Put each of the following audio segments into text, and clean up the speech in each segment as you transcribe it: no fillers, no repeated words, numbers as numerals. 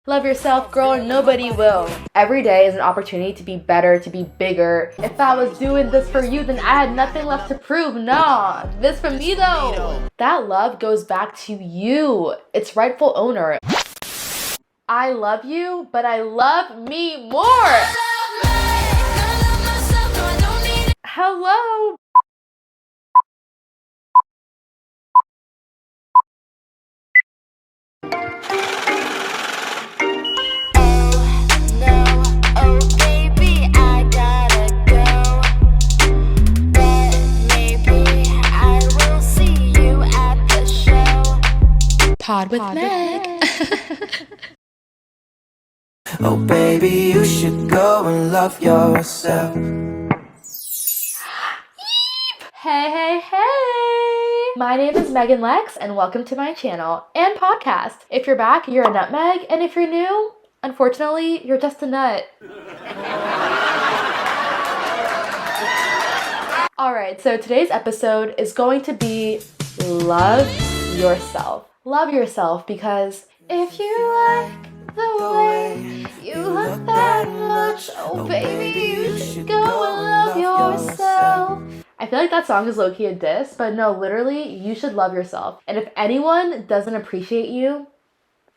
Love yourself, girl, and nobody will. Every day is an opportunity to be better, to be bigger. If I was doing this for you, then I had nothing left to prove. Nah, this for me though. That love goes back to you, its rightful owner. I love you, but I love me more. Hello. Pod with Meg. Oh baby, you should go and love yourself. Hey. My name is Meghane Lex and welcome to my channel and podcast. If you're back, you're a nutmeg, and if you're new, unfortunately, you're just a nut. Alright, so today's episode is going to be love yourself. Love yourself because if you like the way you look that much, oh baby, you should go and love yourself. I feel like that song is low-key a diss, but no, literally, you should love yourself. And if anyone doesn't appreciate you,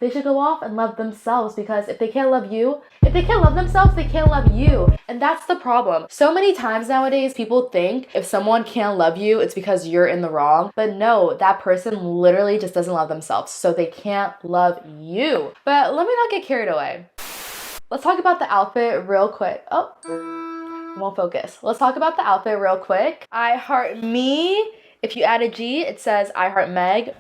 they should go off and love themselves, because if they can't love you, if they can't love themselves, they can't love you. And that's the problem. So many times nowadays, people think if someone can't love you, it's because you're in the wrong. But no, that person literally just doesn't love themselves, so they can't love you. But let me not get carried away. Let's talk about the outfit real quick. Oh, won't focus. Let's talk about the outfit real quick. I heart me. If you add a G, it says I heart Meg.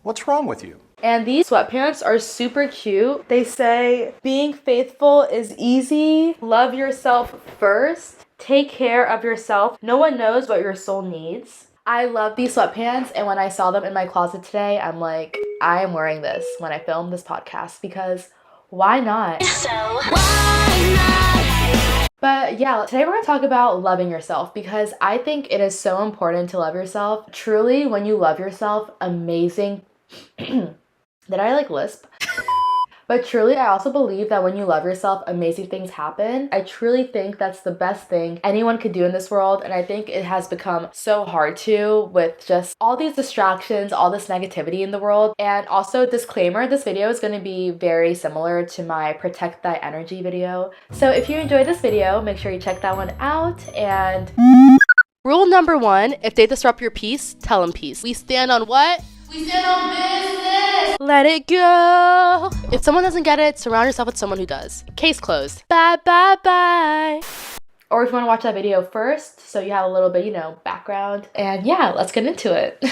What's wrong with you? And these sweatpants are super cute. They say, being faithful is easy. Love yourself first. Take care of yourself. No one knows what your soul needs. I love these sweatpants, and when I saw them in my closet today, I'm like, I am wearing this when I film this podcast, because why not? So why not? But yeah, today we're gonna talk about loving yourself, because I think it is so important to love yourself. Truly, when you love yourself, amazing. Did I like lisp? But truly, I also believe that when you love yourself, amazing things happen. I truly think that's the best thing anyone could do in this world. And I think it has become so hard to, with just all these distractions, all this negativity in the world. And also, disclaimer, this video is going to be very similar to my Protect Thy Energy video. So if you enjoyed this video, make sure you check that one out. And rule number 1, if they disrupt your peace, tell them peace. We stand on what? We stand on business. Let it go. If someone doesn't get it, surround yourself with someone who does. Case closed. Bye. Or if you want to watch that video first, so you have a little bit, background. And yeah, let's get into it.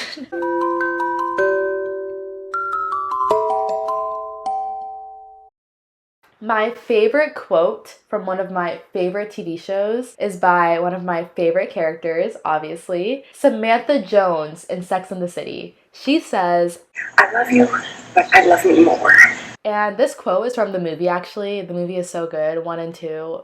My favorite quote from one of my favorite TV shows is by one of my favorite characters, obviously, Samantha Jones in Sex and the City. She says, I love you, but I love me more. And this quote is from the movie, actually. The movie is so good. 1 and 2.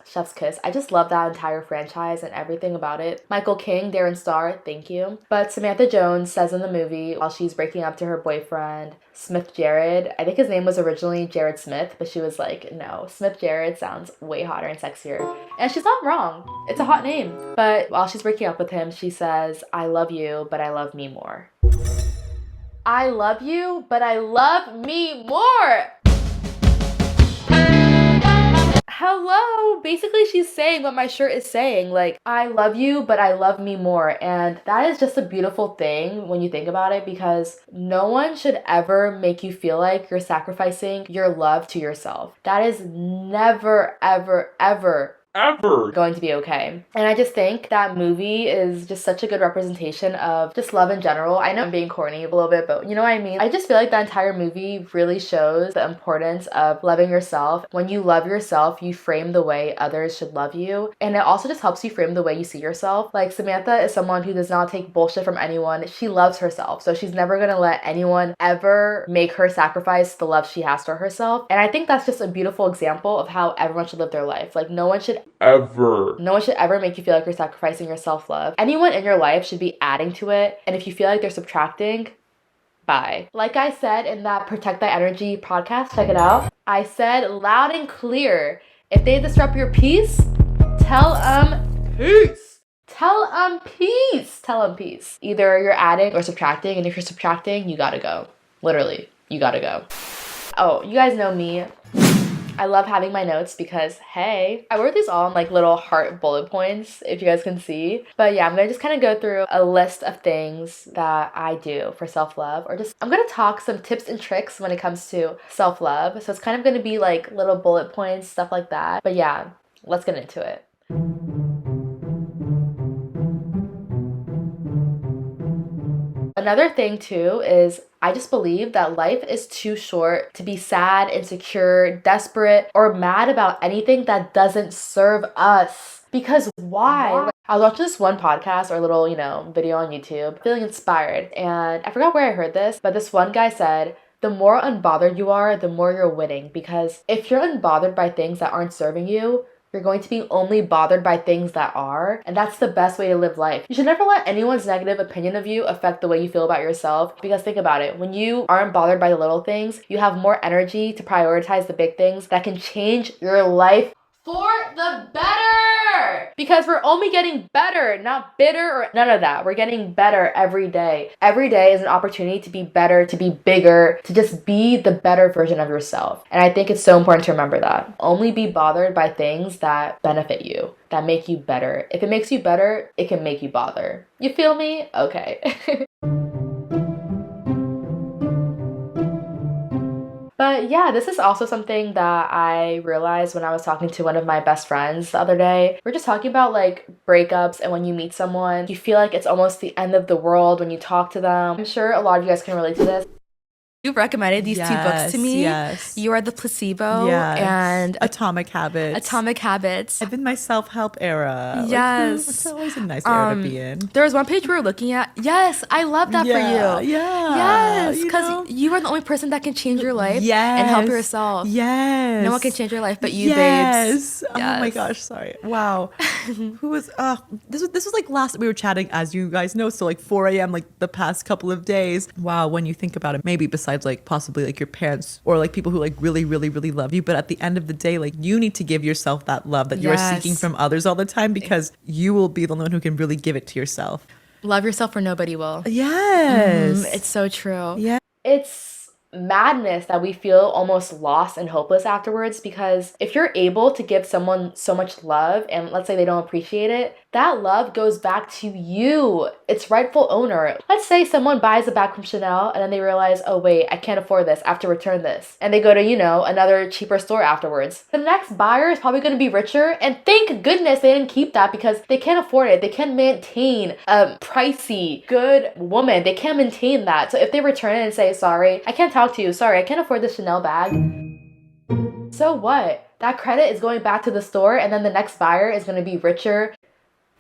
Chef's kiss. I just love that entire franchise and everything about it. Michael King, Darren Star, thank you. But Samantha Jones says in the movie, while she's breaking up to her boyfriend, Smith Jared, I think his name was originally Jared Smith, but she was like, no, Smith Jared sounds way hotter and sexier. And she's not wrong. It's a hot name. But while she's breaking up with him, she says, I love you, but I love me more. I love you, but I love me more. Hello. Basically, she's saying what my shirt is saying. Like, I love you, but I love me more. And that is just a beautiful thing when you think about it, because no one should ever make you feel like you're sacrificing your love to yourself. That is never, ever going to be okay. And I just think that movie is just such a good representation of just love in general. I know I'm being corny a little bit, but you know what I mean? I just feel like that entire movie really shows the importance of loving yourself. When you love yourself, you frame the way others should love you. And it also just helps you frame the way you see yourself. Like, Samantha is someone who does not take bullshit from anyone. She loves herself. So she's never gonna let anyone ever make her sacrifice the love she has for herself. And I think that's just a beautiful example of how everyone should live their life. Like, no one should ever make you feel like you're sacrificing your self-love. Anyone in your life should be adding to it. And if you feel like they're subtracting, Bye. Like I said in that Protect Thy Energy podcast, check it out. I said loud and clear, if they disrupt your peace, tell them peace. Tell them peace. Tell them peace. Either you're adding or subtracting, and if you're subtracting, you gotta go. Literally, you gotta go. Oh, you guys know me. I love having my notes because, hey, I wrote these all in like little heart bullet points, if you guys can see. But yeah, I'm gonna just kind of go through a list of things that I do for self-love, or just, I'm gonna talk some tips and tricks when it comes to self-love. So it's kind of gonna be like little bullet points, stuff like that. But yeah, let's get into it. Another thing too is I just believe that life is too short to be sad, insecure, desperate, or mad about anything that doesn't serve us. Because why? I was watching this one podcast or little, video on YouTube, feeling inspired. And I forgot where I heard this, but this one guy said, the more unbothered you are, the more you're winning. Because if you're unbothered by things that aren't serving you, you're going to be only bothered by things that are, and that's the best way to live life. You should never let anyone's negative opinion of you affect the way you feel about yourself, because think about it, when you aren't bothered by the little things, you have more energy to prioritize the big things that can change your life for the better. Because we're only getting better, not bitter or none of that. We're getting better every day. Every day is an opportunity to be better, to be bigger, to just be the better version of yourself. And I think it's so important to remember that. Only be bothered by things that benefit you, that make you better. If it makes you better, it can make you bother. You feel me? Okay. But yeah, this is also something that I realized when I was talking to one of my best friends the other day. We're just talking about like breakups, and when you meet someone, you feel like it's almost the end of the world when you talk to them. I'm sure a lot of you guys can relate to this. You recommended these two books to me. Yes. You Are the Placebo and Atomic Habits. Atomic Habits. I've been my self-help era. Yes. It's always a nice era to be in. There was one page we were looking at. Yes, I love that for you. Yeah. Yes, because you are the only person that can change your life Yes. and help yourself. Yes. No one can change your life but you, yes. babes. Oh my gosh, sorry. Wow. Who was this was like last we were chatting, as you guys know, so like 4 a.m. like the past couple of days. Wow, when you think about it, maybe besides like possibly like your parents or like people who like really, really, really love you. But at the end of the day, like you need to give yourself that love that you are seeking from others all the time, because you will be the one who can really give it to yourself. Love yourself or nobody will. Yes. It's so true. Yeah. It's madness that we feel almost lost and hopeless afterwards, because if you're able to give someone so much love and let's say they don't appreciate it, that love goes back to you, its rightful owner. Let's say someone buys a bag from Chanel and then they realize, oh wait, I can't afford this, I have to return this. And they go to, another cheaper store afterwards. The next buyer is probably going to be richer, and thank goodness they didn't keep that, because they can't afford it. They can't maintain a pricey, good woman. They can't maintain that. So if they return it and say, sorry, I can't talk to you, sorry, I can't afford this Chanel bag. So what? That credit is going back to the store, and then the next buyer is going to be richer.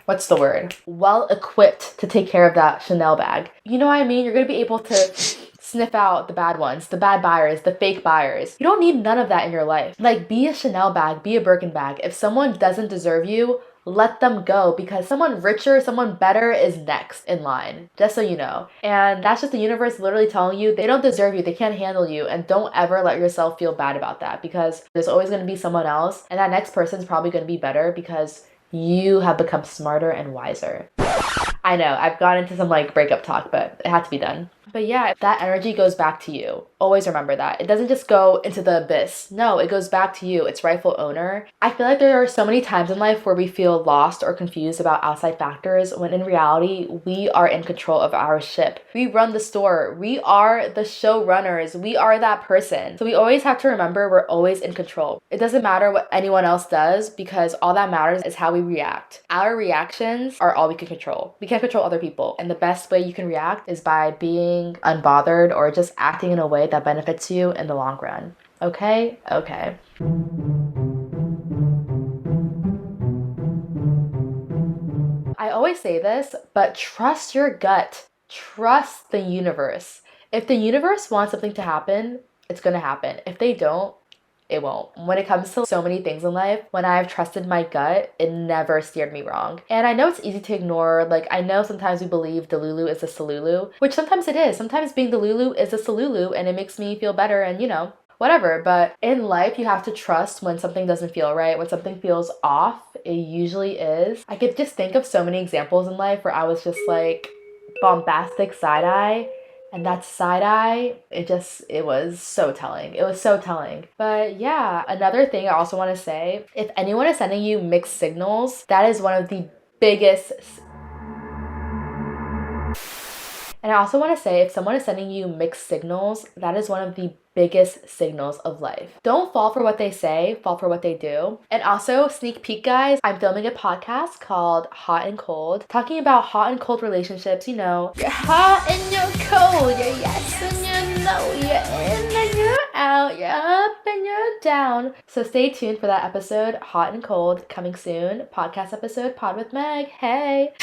What's the word? Well equipped to take care of that Chanel bag. You know what I mean? You're going to be able to sniff out the bad ones, the bad buyers, the fake buyers. You don't need none of that in your life. Like, be a Chanel bag, be a Birkin bag. If someone doesn't deserve you, let them go, because someone richer, someone better is next in line, just so you know. And that's just the universe literally telling you they don't deserve you, they can't handle you, and don't ever let yourself feel bad about that, because there's always going to be someone else, and that next person's probably going to be better because you have become smarter and wiser. I know, I've gone into some like breakup talk, but it had to be done. But yeah, that energy goes back to you. Always remember that. It doesn't just go into the abyss. No, it goes back to you, its rightful owner. I feel like there are so many times in life where we feel lost or confused about outside factors, when in reality, we are in control of our ship. We run the store. We are the showrunners. We are that person. So we always have to remember we're always in control. It doesn't matter what anyone else does, because all that matters is how we react. Our reactions are all we can control. We can't control other people. And the best way you can react is by being unbothered or just acting in a way that benefits you in the long run. Okay? Okay. I always say this, but trust your gut. Trust the universe. If the universe wants something to happen, it's gonna happen. If they don't, It won't. When it comes to so many things in life, when I've trusted my gut, it never steered me wrong. And I know it's easy to ignore. Like, I know sometimes we believe Delulu is a Salulu, which sometimes it is. Sometimes being Delulu is a Salulu, and it makes me feel better and, you know, whatever. But in life, you have to trust when something doesn't feel right, when something feels off. It usually is. I could just think of so many examples in life where I was just like bombastic side eye, and that side eye, it was so telling. It was so telling. But yeah, another thing I also want to say, if anyone is sending you mixed signals, that is one of the biggest. And I also want to say, if someone is sending you mixed signals, that is one of the biggest signals of life. Don't fall for what they say, fall for what they do. And also, sneak peek, guys, I'm filming a podcast called Hot and Cold, talking about hot and cold relationships. You know, you're hot and you're cold, you're yes and you're no, you're in and you're out, you're up and you're down. So stay tuned for that episode, Hot and Cold, coming soon. Podcast episode, Pod with Meg. Hey.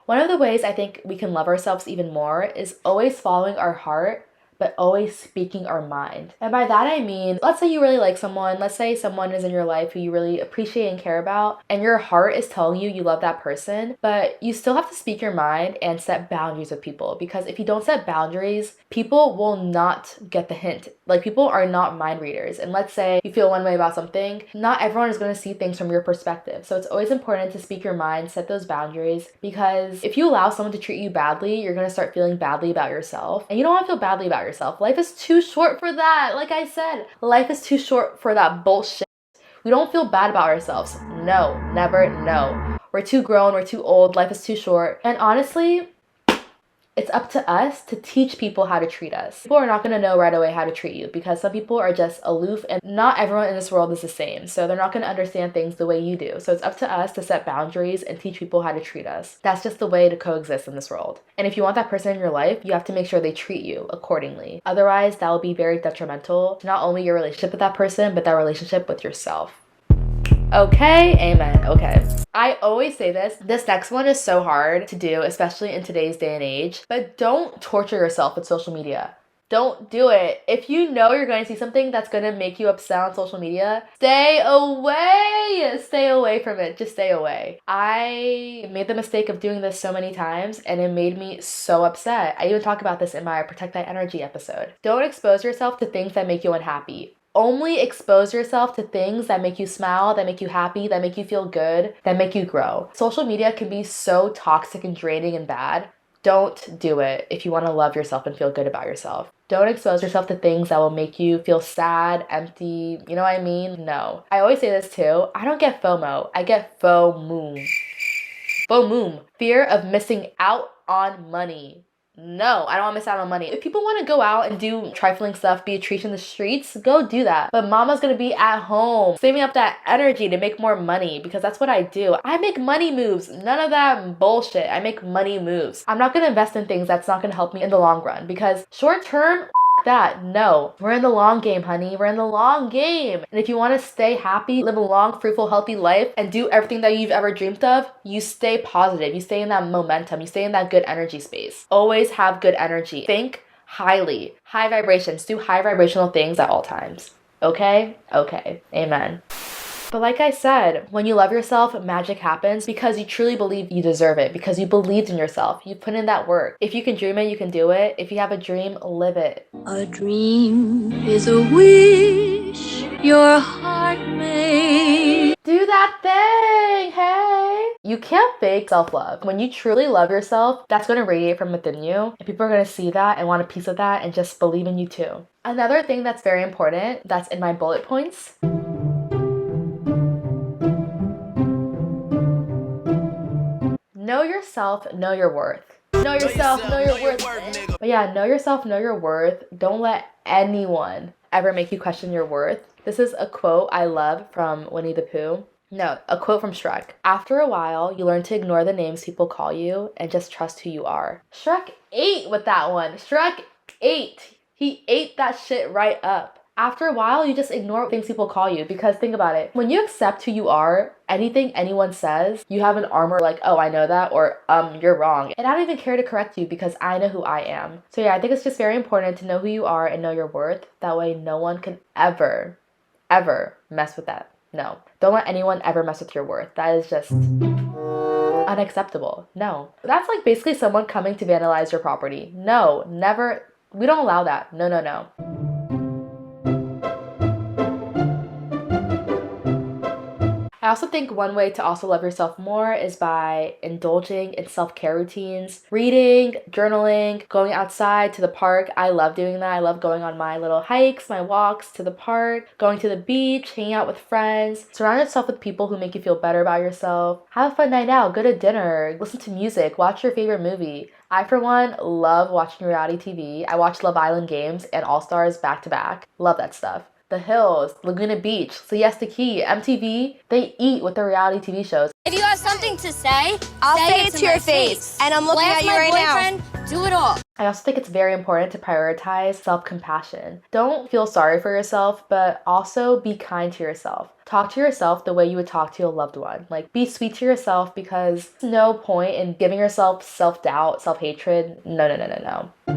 One of the ways I think we can love ourselves even more is always following our heart, but always speaking our mind. And by that I mean, let's say you really like someone, let's say someone is in your life who you really appreciate and care about, and your heart is telling you you love that person, but you still have to speak your mind and set boundaries with people, because if you don't set boundaries, people will not get the hint. Like, people are not mind readers, and let's say you feel one way about something, not everyone is going to see things from your perspective. So it's always important to speak your mind, set those boundaries, because if you allow someone to treat you badly, you're going to start feeling badly about yourself, and you don't want to feel badly about yourself. Life is too short for that. Like I said, life is too short for that bullshit. We don't feel bad about ourselves. No, never, no. We're too grown, we're too old, life is too short. And honestly, it's up to us to teach people how to treat us. People are not going to know right away how to treat you, because some people are just aloof, and not everyone in this world is the same. So they're not going to understand things the way you do. So it's up to us to set boundaries and teach people how to treat us. That's just the way to coexist in this world. And if you want that person in your life, you have to make sure they treat you accordingly. Otherwise, that will be very detrimental to not only your relationship with that person, but that relationship with yourself. Okay, amen. Okay. I always say this next one is so hard to do, especially in today's day and age, but don't torture yourself with social media. Don't do it. If you know you're going to see something that's going to make you upset on social media, stay away. Stay away from it. Just stay away. I made the mistake of doing this so many times, and it made me so upset. I even talk about this in my Protect Thy Energy episode. Don't expose yourself to things that make you unhappy. Only expose yourself to things that make you smile, that make you happy, that make you feel good, that make you grow. Social media can be so toxic and draining and bad. Don't do it if you want to love yourself and feel good about yourself. Don't expose yourself to things that will make you feel sad, empty, you know what I mean? No. I always say this too. I don't get FOMO. I get FOMO. FOMO. Fear of missing out on money. No, I don't want to miss out on money. If people want to go out and do trifling stuff, be a treat in the streets, go do that. But mama's going to be at home, saving up that energy to make more money, because that's what I do. I make money moves. None of that bullshit. I make money moves. I'm not going to invest in things that's not going to help me in the long run, because short term, that. No, we're in the long game, honey. We're in the long game. And if you want to stay happy, live a long, fruitful, healthy life, and do everything that you've ever dreamed of, you stay positive. You stay in that momentum. You stay in that good energy space. Always have good energy. Think highly. High vibrations. Do high vibrational things at all times. Okay? Okay. Amen. But like I said, when you love yourself, magic happens, because you truly believe you deserve it, because you believed in yourself. You put in that work. If you can dream it, you can do it. If you have a dream, live it. A dream is a wish your heart made. Do that thing, hey! You can't fake self-love. When you truly love yourself, that's going to radiate from within you. And people are going to see that and want a piece of that and just believe in you too. Another thing that's very important, that's in my bullet points, know yourself, know your worth. Know yourself, know your worth. But yeah, know yourself, know your worth. Don't let anyone ever make you question your worth. This is a quote I love from Winnie the Pooh. No, a quote from Shrek. After a while, you learn to ignore the names people call you and just trust who you are. Shrek ate with that one. Shrek ate. He ate that shit right up. After a while, you just ignore things people call you, because think about it. When you accept who you are, anything anyone says, you have an armor like, oh, I know that, or you're wrong. And I don't even care to correct you, because I know who I am. So yeah, I think it's just very important to know who you are and know your worth. That way no one can ever ever mess with that. No. Don't let anyone ever mess with your worth. That is just unacceptable. No. That's like basically someone coming to vandalize your property. No, never. We don't allow that. No, no, no. I also think one way to also love yourself more is by indulging in self-care routines, reading, journaling, going outside to the park. I love doing that. I love going on my little hikes, my walks to the park, going to the beach, hanging out with friends. Surround yourself with people who make you feel better about yourself. Have a fun night out, go to dinner, listen to music, watch your favorite movie. I, for one, love watching reality TV. I watch Love Island Games and All Stars back to back. Love that stuff. The Hills, Laguna Beach, Siesta Key, MTV, they eat with their reality TV shows. If you have something to say, I'll say it to your face. And I'm looking at you right now. Do it all. I also think it's very important to prioritize self-compassion. Don't feel sorry for yourself, but also be kind to yourself. Talk to yourself the way you would talk to a loved one. Like, be sweet to yourself, because there's no point in giving yourself self-doubt, self-hatred. No, no, no, no, no.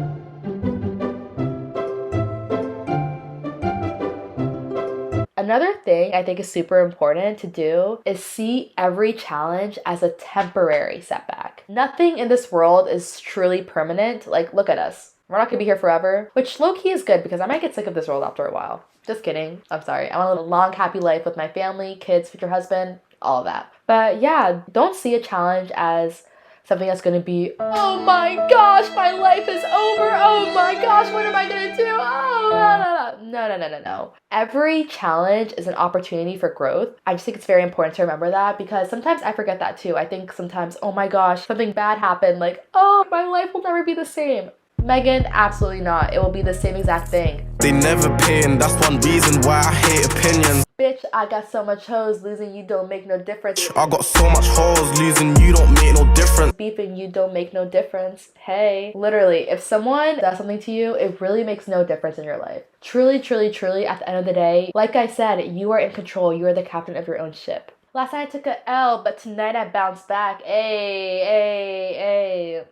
Another thing I think is super important to do is see every challenge as a temporary setback. Nothing in this world is truly permanent. Like, look at us. We're not gonna be here forever, which low-key is good because I might get sick of this world after a while. Just kidding. I'm sorry. I want to live a long, happy life with my family, kids, future husband, all of that. But yeah, don't see a challenge as something that's gonna be, oh my gosh, my life is over. Oh my gosh, what am I gonna do? Oh, no, no, no, no, no. Every challenge is an opportunity for growth. I just think it's very important to remember that, because sometimes I forget that too. I think sometimes, oh my gosh, something bad happened. Like, oh, my life will never be the same. Meghane, absolutely not. It will be the same exact thing. They never pay, and that's one reason why I hate opinions. Bitch, I got so much hoes, losing you don't make no difference. I got so much hoes, losing you don't make no difference. Beefing you don't make no difference. Hey, literally, if someone does something to you, it really makes no difference in your life. Truly, truly, truly, at the end of the day, like I said, you are in control. You are the captain of your own ship. Last night I took a L, but tonight I bounced back. Ay, ay, ay.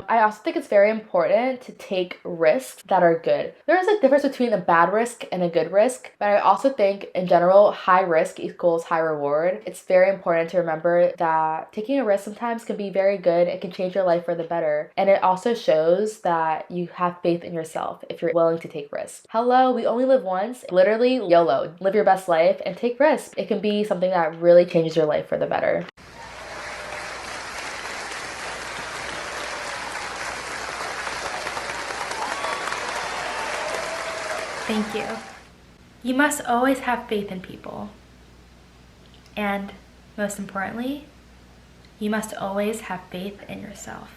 I also think it's very important to take risks that are good. There is a difference between a bad risk and a good risk, but I also think in general, high risk equals high reward. It's very important to remember that taking a risk sometimes can be very good. It can change your life for the better. And it also shows that you have faith in yourself if you're willing to take risks. Hello, we only live once. Literally, YOLO. Live your best life and take risks. It can be something that really changes your life for the better. Thank you. You must always have faith in people. And most importantly, you must always have faith in yourself.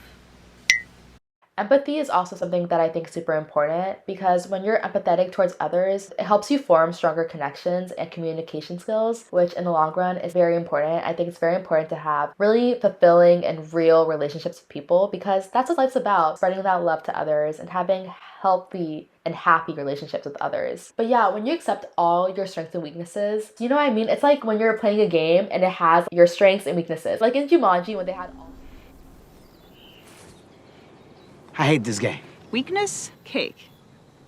Empathy is also something that I think is super important, because when you're empathetic towards others, it helps you form stronger connections and communication skills, which in the long run is very important. I think it's very important to have really fulfilling and real relationships with people, because that's what life's about, spreading that love to others and having healthy and happy relationships with others. But yeah, when you accept all your strengths and weaknesses, you know what I mean? It's like when you're playing a game and it has your strengths and weaknesses. Like in Jumanji, when they had all... I hate this game. Weakness? Cake.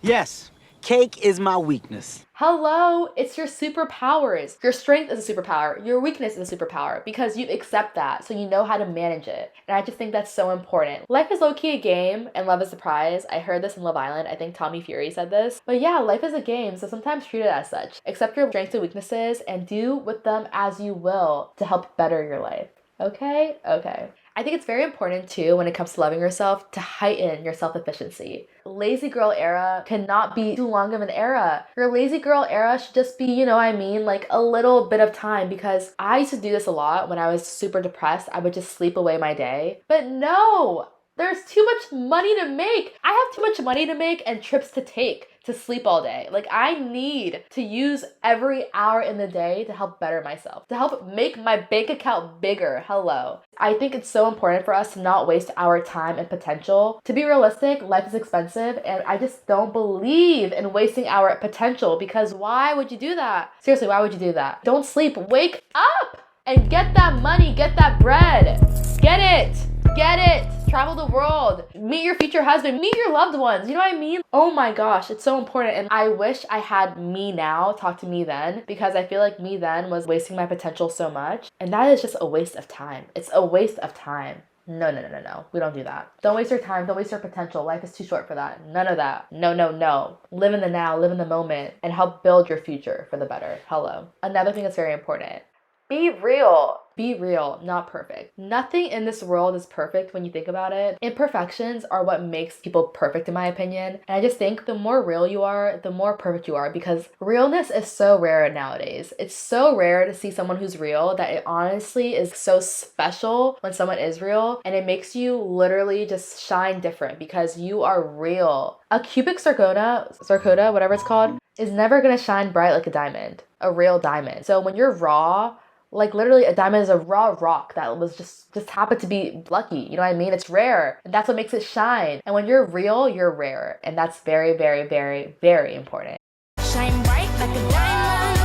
Yes, cake is my weakness. Hello, it's your superpowers. Your strength is a superpower. Your weakness is a superpower, because you accept that, so you know how to manage it. And I just think that's so important. Life is low-key a game, and love is a prize. I heard this in Love Island. I think Tommy Fury said this. But yeah, life is a game, so sometimes treat it as such. Accept your strengths and weaknesses, and do with them as you will to help better your life. Okay? Okay. I think it's very important too, when it comes to loving yourself, to heighten your self-efficiency. Lazy girl era cannot be too long of an era. Your lazy girl era should just be, you know what I mean, like a little bit of time, because I used to do this a lot when I was super depressed. I would just sleep away my day. But no! There's too much money to make. I have too much money to make and trips to take to sleep all day. Like, I need to use every hour in the day to help better myself, to help make my bank account bigger. Hello. I think it's so important for us to not waste our time and potential. To be realistic, life is expensive, and I just don't believe in wasting our potential, because why would you do that? Seriously, why would you do that? Don't sleep. Wake up and get that money, get that bread. Get it. Get it. travel the world, meet your future husband, meet your loved ones. You know what I mean? Oh my gosh, it's so important. And I wish I had me now talk to me then, because I feel like me then was wasting my potential so much. And that is just a waste of time. It's a waste of time. No, no, no, no, no. We don't do that. Don't waste your time. Don't waste your potential. Life is too short for that. None of that. No, no, no. Live in the now, live in the moment, and help build your future for the better. Hello. Another thing that's very important. Be real. Be real, not perfect. Nothing in this world is perfect when you think about it. Imperfections are what makes people perfect, in my opinion. And I just think the more real you are, the more perfect you are, because realness is so rare nowadays. It's so rare to see someone who's real that it honestly is so special when someone is real, and it makes you literally just shine different because you are real. A cubic zirconia, whatever it's called, is never gonna shine bright like a diamond, a real diamond. So when you're raw, like literally a diamond is a raw rock that was just happened to be lucky. You know what I mean? It's rare. And that's what makes it shine. And when you're real, you're rare. And that's very, very, very, very important. Shine bright like a diamond.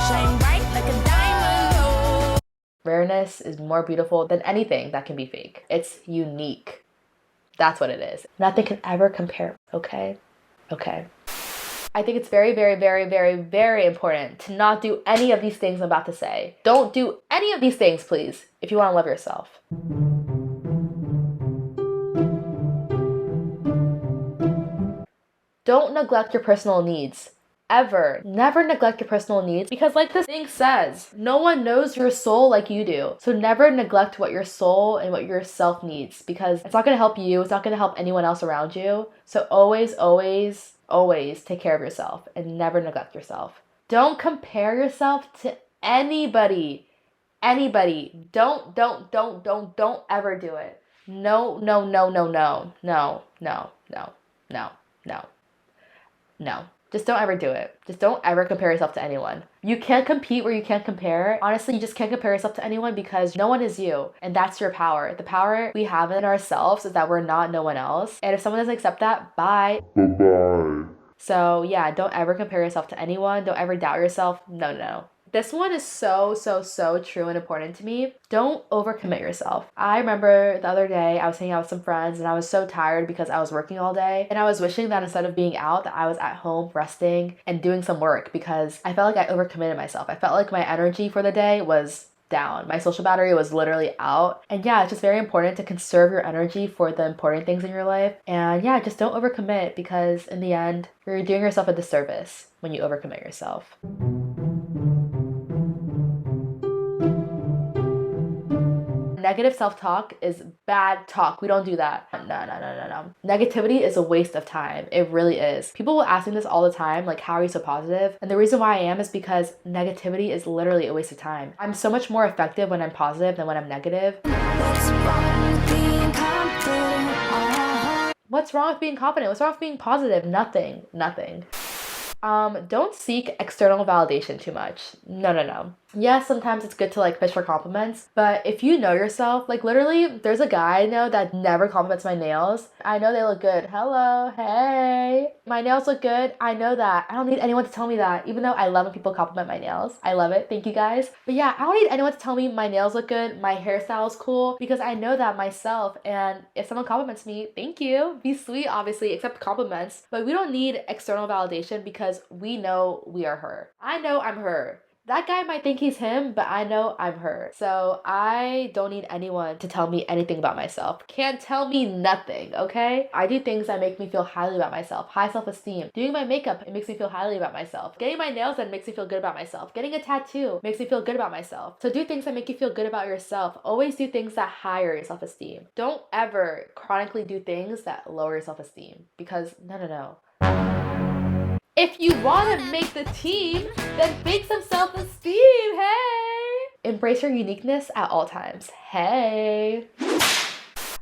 Shine bright like a diamond. Rareness is more beautiful than anything that can be fake. It's unique. That's what it is. Nothing can ever compare. Okay? Okay. I think it's very, very, very, very, very important to not do any of these things I'm about to say. Don't do any of these things, please, if you want to love yourself. Don't neglect your personal needs. Ever. Never neglect your personal needs, because like this thing says, no one knows your soul like you do. So never neglect what your soul and what your self needs, because it's not going to help you. It's not going to help anyone else around you. So always, always, always take care of yourself and never neglect yourself. Don't compare yourself to anybody. Anybody. Don't ever do it. No, no, no, no, no, no, no, no, no, no, no. Just don't ever do it. Just don't ever compare yourself to anyone. You can't compete where you can't compare. Honestly, you just can't compare yourself to anyone because no one is you. And that's your power. The power we have in ourselves is that we're not no one else. And if someone doesn't accept that, bye. Bye-bye. So yeah, don't ever compare yourself to anyone. Don't ever doubt yourself. No, no. This one is so true and important to me. Don't overcommit yourself. I remember the other day I was hanging out with some friends and I was so tired because I was working all day, and I was wishing that instead of being out that I was at home resting and doing some work, because I felt like I overcommitted myself. I felt like my energy for the day was down. My social battery was literally out. And yeah, it's just very important to conserve your energy for the important things in your life. And yeah, just don't overcommit, because in the end, you're doing yourself a disservice when you overcommit yourself. Negative self-talk is bad talk. We don't do that. No. Negativity is a waste of time. It really is. People will ask me this all the time, like, how are you so positive? And the reason why I am is because negativity is literally a waste of time. I'm so much more effective when I'm positive than when I'm negative. What's wrong with being confident? What's wrong with being confident? What's wrong with being positive? Nothing. Don't seek external validation too much. No. Yes, sometimes it's good to like fish for compliments, but if you know yourself, like literally there's a guy I know that never compliments my nails. I know they look good. Hello, hey. My nails look good. I know that. I don't need anyone to tell me that, even though I love when people compliment my nails. I love it. Thank you guys. But yeah, I don't need anyone to tell me my nails look good, my hairstyle is cool, because I know that myself. And if someone compliments me, thank you. Be sweet, obviously, accept compliments. But we don't need external validation because we know we are her. I know I'm her. That guy might think he's him, but I know I'm her. So I don't need anyone to tell me anything about myself. Can't tell me nothing, okay? I do things that make me feel highly about myself. High self-esteem. Doing my makeup, it makes me feel highly about myself. Getting my nails done makes me feel good about myself. Getting a tattoo makes me feel good about myself. So do things that make you feel good about yourself. Always do things that higher your self-esteem. Don't ever chronically do things that lower your self-esteem, because no. If you want to make the team, then fake some self-esteem, hey! Embrace your uniqueness at all times, hey!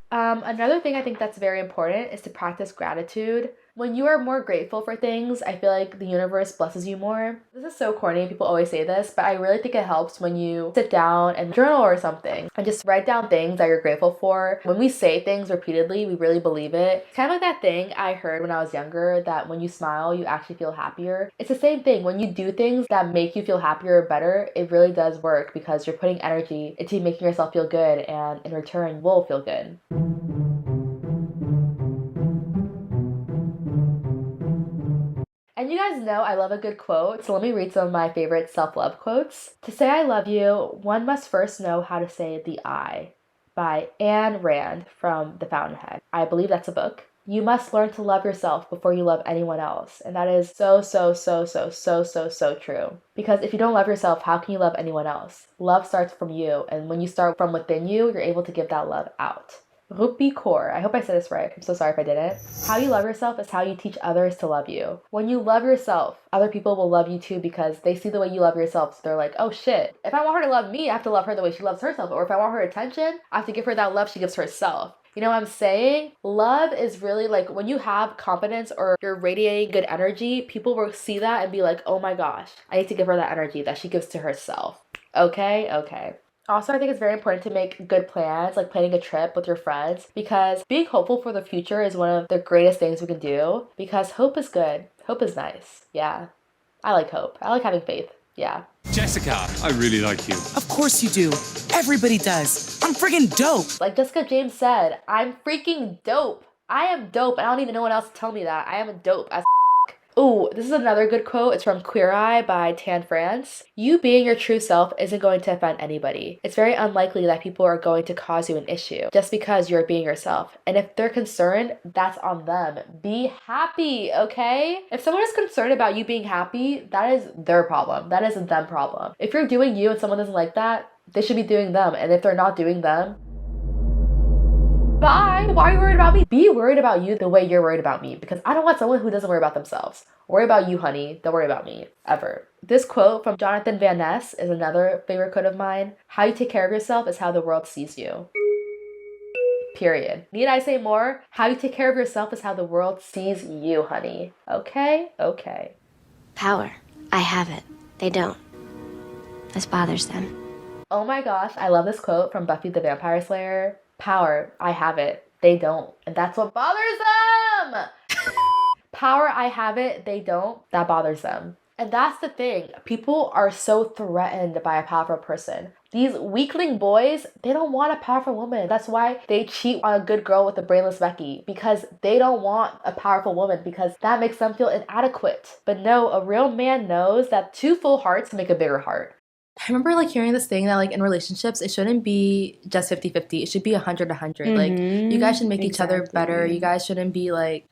Another thing I think that's very important is to practice gratitude. When you are more grateful for things, I feel like the universe blesses you more. This is so corny, people always say this, but I really think it helps when you sit down and journal or something and just write down things that you're grateful for. When we say things repeatedly, we really believe it. It's kind of like that thing I heard when I was younger, that when you smile, you actually feel happier. It's the same thing. When you do things that make you feel happier or better, it really does work because you're putting energy into making yourself feel good, and in return, you'll feel good. And you guys know I love a good quote, so let me read some of my favorite self-love quotes. To say I love you, one must first know how to say the I, by Ayn Rand from The Fountainhead. I believe that's a book. You must learn to love yourself before you love anyone else. And that is so true. Because if you don't love yourself, how can you love anyone else? Love starts from you, and when you start from within you, you're able to give that love out. Rupi Kaur, I hope I said this right. I'm so sorry if I didn't. How you love yourself is how you teach others to love you. When you love yourself, other people will love you too because they see the way you love yourself. So they're like, oh shit, if I want her to love me, I have to love her the way she loves herself. Or if I want her attention, I have to give her that love she gives herself. You know what I'm saying? Love is really like when you have confidence or you're radiating good energy, people will see that and be like, oh my gosh, I need to give her that energy that she gives to herself. Okay. Also, I think it's very important to make good plans, like planning a trip with your friends, because being hopeful for the future is one of the greatest things we can do, because hope is good. Hope is nice. Yeah. I like hope. I like having faith. Yeah. Jessica, I really like you. Of course you do. Everybody does. I'm friggin' dope. Like Jessica James said, I'm freaking dope. I am dope. I don't need no one else to tell me that. I am dope as Ooh, this is another good quote. It's from Queer Eye by Tan France. You being your true self isn't going to offend anybody. It's very unlikely that people are going to cause you an issue just because you're being yourself. And if they're concerned, that's on them. Be happy, okay? If someone is concerned about you being happy, that is their problem. That is them problem. If you're doing you and someone doesn't like that, they should be doing them. And if they're not doing them, bye. Why are you worried about me? Be worried about you the way you're worried about me, because I don't want someone who doesn't worry about themselves. Worry about you, honey. Don't worry about me. Ever. This quote from Jonathan Van Ness is another favorite quote of mine. How you take care of yourself is how the world sees you. Period. Need I say more? How you take care of yourself is how the world sees you, honey. Okay? Power. I have it. They don't. This bothers them. Oh my gosh, I love this quote from Buffy the Vampire Slayer. Power, I have it. They don't. And that's what bothers them! Power, I have it. They don't. That bothers them. And that's the thing. People are so threatened by a powerful person. These weakling boys, they don't want a powerful woman. That's why they cheat on a good girl with a brainless Becky. Because they don't want a powerful woman, because that makes them feel inadequate. But no, a real man knows that two full hearts make a bigger heart. I remember like hearing this thing that like in relationships, it shouldn't be just 50-50. It should be 100-100. Like you guys should make each other better. You guys shouldn't be like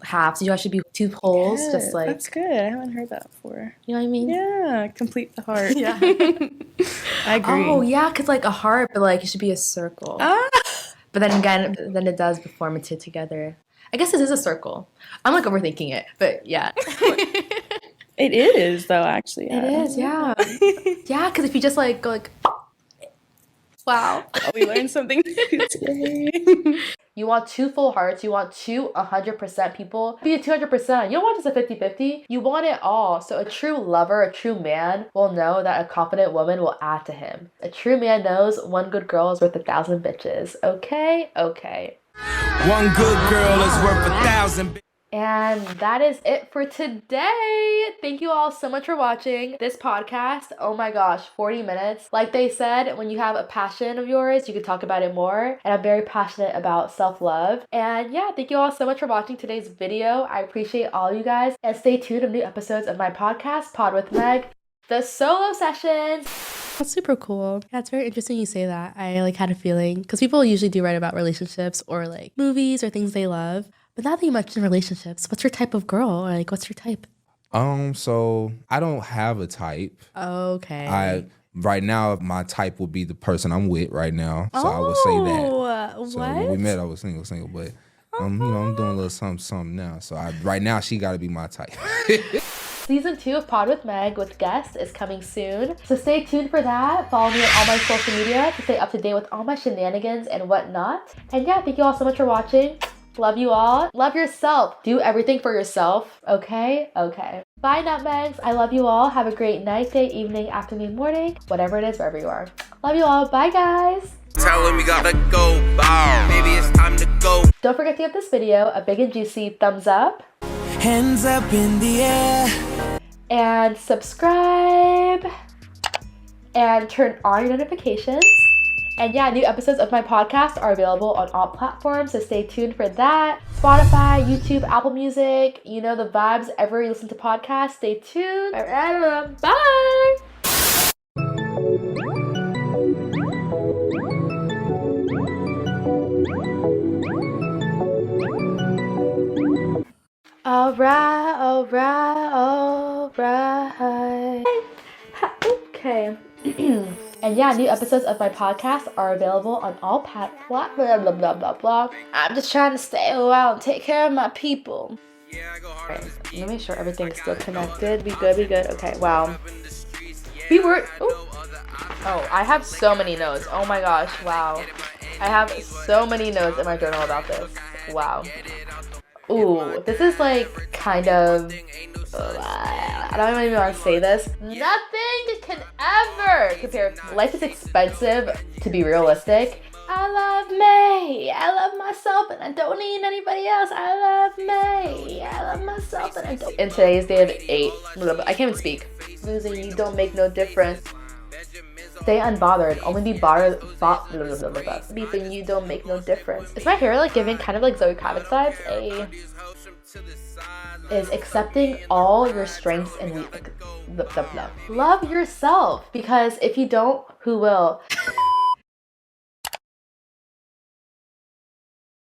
halves. You guys should be two wholes. Yeah, just like that's good. I haven't heard that before. You know what I mean? Yeah, complete the heart. Yeah. I agree. Oh yeah, because like a heart, but like it should be a circle. But then again, then it does form into together. I guess this is a circle. I'm like overthinking it, but yeah. It is, though, actually. It is, yeah. Yeah, because if you just, like, go, like, wow. Oh, we learned something new today. You want two full hearts. You want two 100% people. Be a 200%. You don't want just a 50-50. You want it all. So a true lover, a true man will know that a confident woman will add to him. A true man knows one good girl is worth 1,000 bitches. Okay? One good girl is worth 1,000 bitches. And that is it for today. Thank you all so much for watching this podcast. Oh my gosh, 40 minutes. Like they said, when you have a passion of yours, you can talk about it more. And I'm very passionate about self-love. And yeah, thank you all so much for watching today's video. I appreciate all you guys. And stay tuned for new episodes of my podcast, Pod with Meg, the solo sessions. That's super cool. Yeah, it's very interesting you say that. I like had a feeling, because people usually do write about relationships or like movies or things they love. But now that you mentioned relationships, what's your type of girl? Or like, what's your type? So I don't have a type. Okay. Right now, my type would be the person I'm with right now. So I would say that. So what? when we met, I was single, but I'm doing a little something now. So right now, she got to be my type. Season 2 of Pod with Meg with guests is coming soon. So stay tuned for that. Follow me on all my social media to stay up to date with all my shenanigans and whatnot. And yeah, thank you all so much for watching. Love you all. Love yourself. Do everything for yourself. Okay? Okay. Bye, nutmegs. I love you all. Have a great night, day, evening, afternoon, morning, whatever it is, wherever you are. Love you all. Bye, guys. Tell me gotta go, bow. Maybe it's time to go. Don't forget to give this video a big and juicy thumbs up. Hands up in the air. And subscribe. And turn on your notifications. And yeah, new episodes of my podcast are available on all platforms, so stay tuned for that. Spotify, YouTube, Apple Music, you know the vibes. Ever you listen to podcasts, stay tuned. Bye! Alright, alright. Okay. And yeah, new episodes of my podcast are available on all blah blah blah blah blah. I'm just trying to stay a while and take care of my people. Alright, let me make sure everything's still connected. Be good, be good. Okay, wow. We were. Oh, I have so many notes. Oh my gosh, wow. I have so many notes in my journal about this. Wow. Ooh, this is like kind of. I don't even want to say this. Nothing can ever compare. Life is expensive, to be realistic. I love me. I love myself and I don't need anybody else. I love me. I love myself and I don't. In today's day of 8, I can't even speak. Losing you don't make no difference. Stay unbothered. Only be bothered. Beefing you don't make no difference. Is my hair like giving kind of like Zoe Kravitz vibes? Is accepting all your strengths and love yourself, because if you don't, who will?